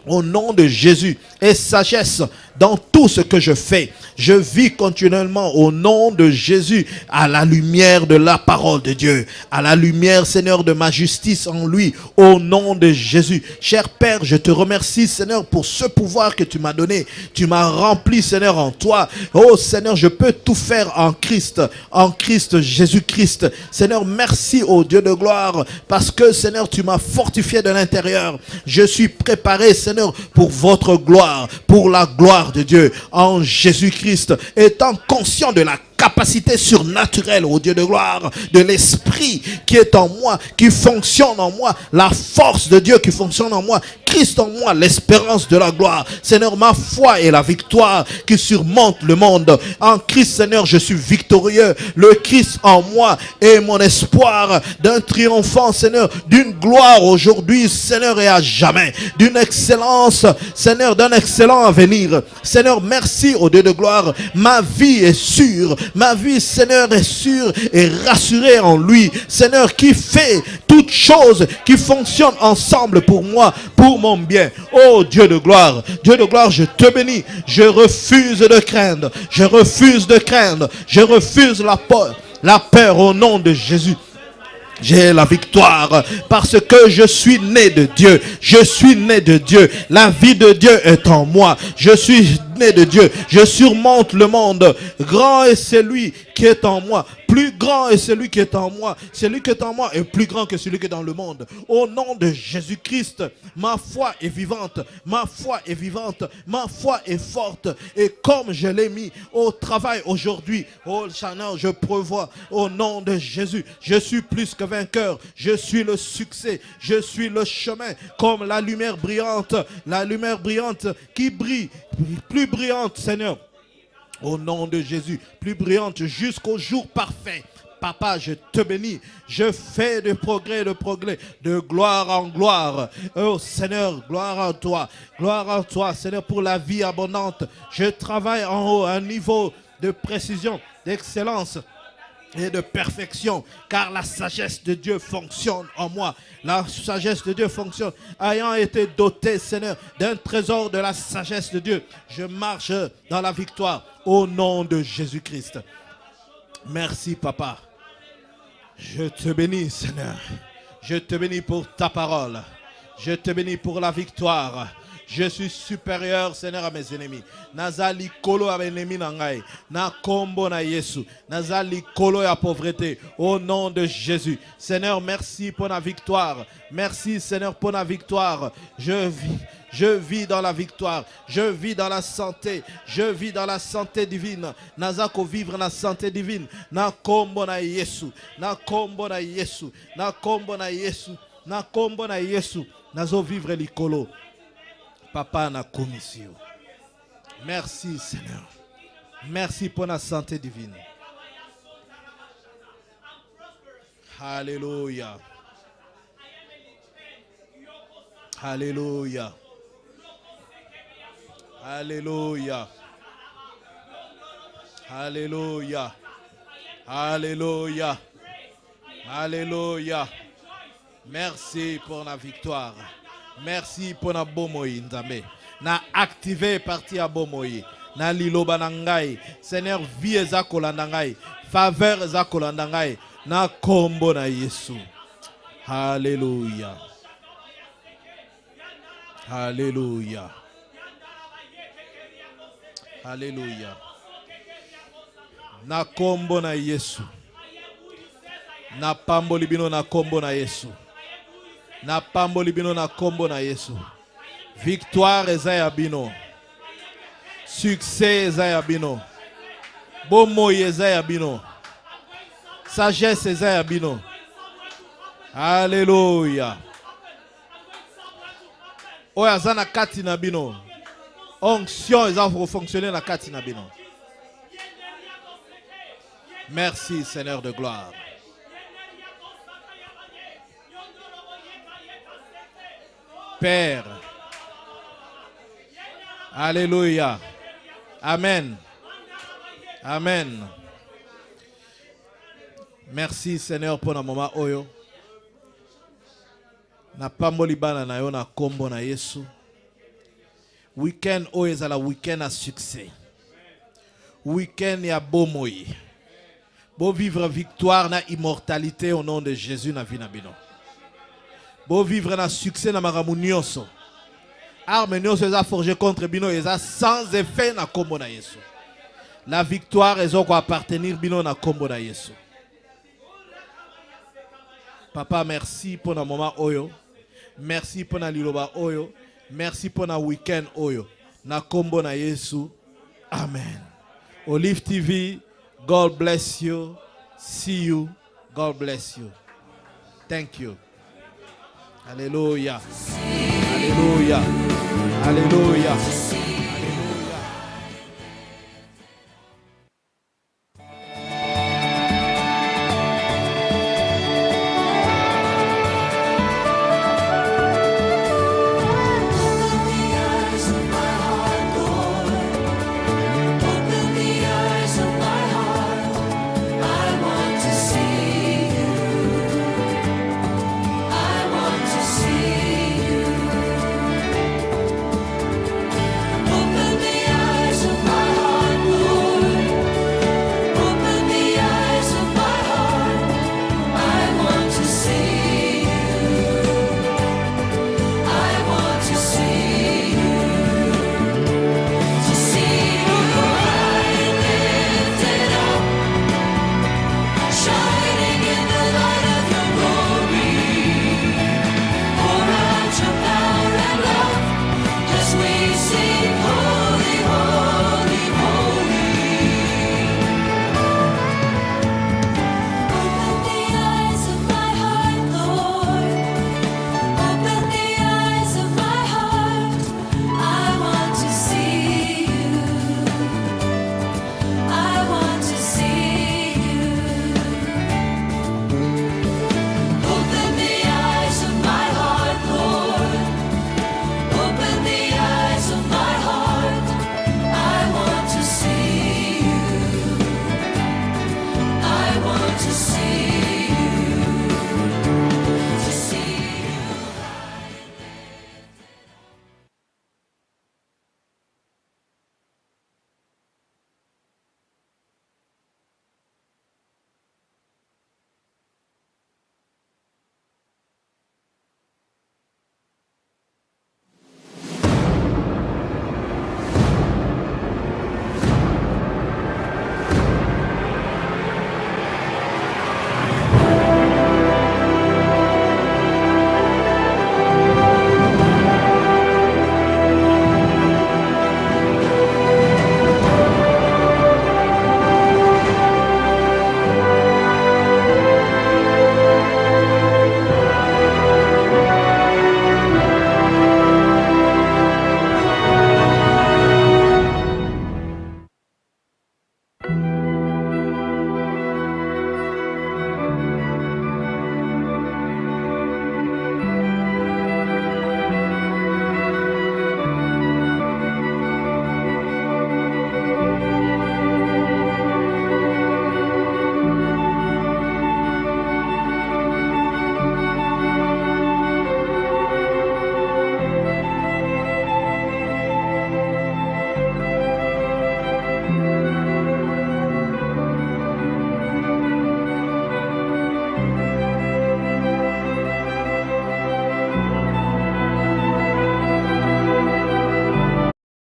Au nom de Jésus et sagesse dans tout ce que je fais. Je vis continuellement au nom de Jésus à la lumière de la parole de Dieu. À la lumière, Seigneur, de ma justice en lui. Au nom de Jésus. Cher Père, je te remercie, Seigneur, pour ce pouvoir que tu m'as donné. Tu m'as rempli, Seigneur, en toi. Oh, Seigneur, je peux tout faire en Christ Jésus-Christ. Seigneur, merci au Dieu de gloire parce que, Seigneur, tu m'as fortifié de l'intérieur. Je suis préparé, Seigneur, pour votre gloire, pour la gloire de Dieu en Jésus-Christ, étant conscient de la capacité surnaturelle, oh Dieu de gloire, de l'esprit qui est en moi, qui fonctionne en moi, la force de Dieu qui fonctionne en moi, Christ en moi, l'espérance de la gloire. Seigneur, ma foi est la victoire qui surmonte le monde. En Christ, Seigneur, je suis victorieux. Le Christ en moi est mon espoir d'un triomphant, Seigneur, d'une gloire aujourd'hui, Seigneur, et à jamais, d'une excellence, Seigneur, d'un excellent avenir. Seigneur, merci au Dieu de gloire. Ma vie est sûre. Ma vie, Seigneur, est sûre et rassurée en lui. Seigneur, qui fait toutes choses qui fonctionnent ensemble pour moi, pour mon bien. Oh Dieu de gloire, je te bénis. Je refuse de craindre. Je refuse de craindre. Je refuse la peur au nom de Jésus. J'ai la victoire parce que je suis né de Dieu. Je suis né de Dieu. La vie de Dieu est en moi. Je suis né de Dieu. Je surmonte le monde. Grand est celui qui est en moi. Plus grand est celui qui est en moi. Celui qui est en moi est plus grand que celui qui est dans le monde. Au nom de Jésus-Christ, ma foi est vivante. Ma foi est vivante. Ma foi est forte. Et comme je l'ai mis au travail aujourd'hui, oh Seigneur, je prévois au nom de Jésus. Je suis plus que vainqueur. Je suis le succès. Je suis le chemin. Comme la lumière brillante qui brille. Plus brillante, Seigneur. Au nom de Jésus, plus brillante jusqu'au jour parfait. Papa, je te bénis. Je fais de progrès, de gloire en gloire. Oh Seigneur, gloire en toi. Gloire en toi, Seigneur, pour la vie abondante. Je travaille en haut, à un niveau de précision, d'excellence et de perfection, car la sagesse de Dieu fonctionne en moi. La sagesse de Dieu fonctionne. Ayant été doté, Seigneur, d'un trésor de la sagesse de Dieu, je marche dans la victoire au nom de Jésus-Christ. Merci, Papa. Je te bénis, Seigneur. Je te bénis pour ta parole. Je te bénis pour la victoire. Je suis supérieur, Seigneur, à mes ennemis. Nazali kolo à mes ennemis nangai. Na kombo na Yesu. Nazali kolo à pauvreté. Au nom de Jésus. Seigneur, merci pour la victoire. Merci, Seigneur, pour la victoire. Je vis dans la victoire. Je vis dans la santé. Je vis dans la santé divine. Nazako vivre la santé divine. Na kombo na Yesu. Na kombo na Yesu. Na kombo na Yesu. Na kombo na Yesu. Nazo vivre likolo. Papa na commission. Merci Seigneur. Merci pour la santé divine. Alléluia. Alléluia. Alléluia. Alléluia. Alléluia. Alléluia. Merci pour la victoire. Merci pour na bomoi nzambe. Na activer parti à bomoi. Na liloba nangai. Seigneur, vie eza kolanda ngai. Faveur eza kolanda ngai. Na kombo na Yesu. Alléluia. Alléluia. Alléluia. Na kombo na Yesu. Na pambo libino na kombo na Yesu. Na pambo libino na kombo na Yesu. Victoire eza ya bino. Succès eza ya bino. Bomoi eza ya bino. Sagesse eza ya bino. Alléluia. Oya za na kati na bino. Onction eza pour fonctionner na kati na bino. Merci Seigneur de gloire. Père. Alléluia. Amen. Amen. Merci Seigneur pour le moment oyo. Na pamboli bana na yo na kombo na Yesu. Weekend oyo ezala weekend à succès. Weekend ya bomoi. Bo vivre victoire na immortalité au nom de Jésus na vie na bino. Bo vivre na succès na maramu nyonso. Arme nyonso eza forgé contre bino eza sans effet na kombo na Yesu. La victoire ezo ko appartenir bino na kombo na Yesu. Papa, merci pour le moment oyo. Merci pour le liloba oyo. Merci pour le week-end oyo. Na kombo na Yesu. Amen. Olive TV, God bless you. See you. God bless you. Thank you. Alléluia. Alléluia. Alléluia.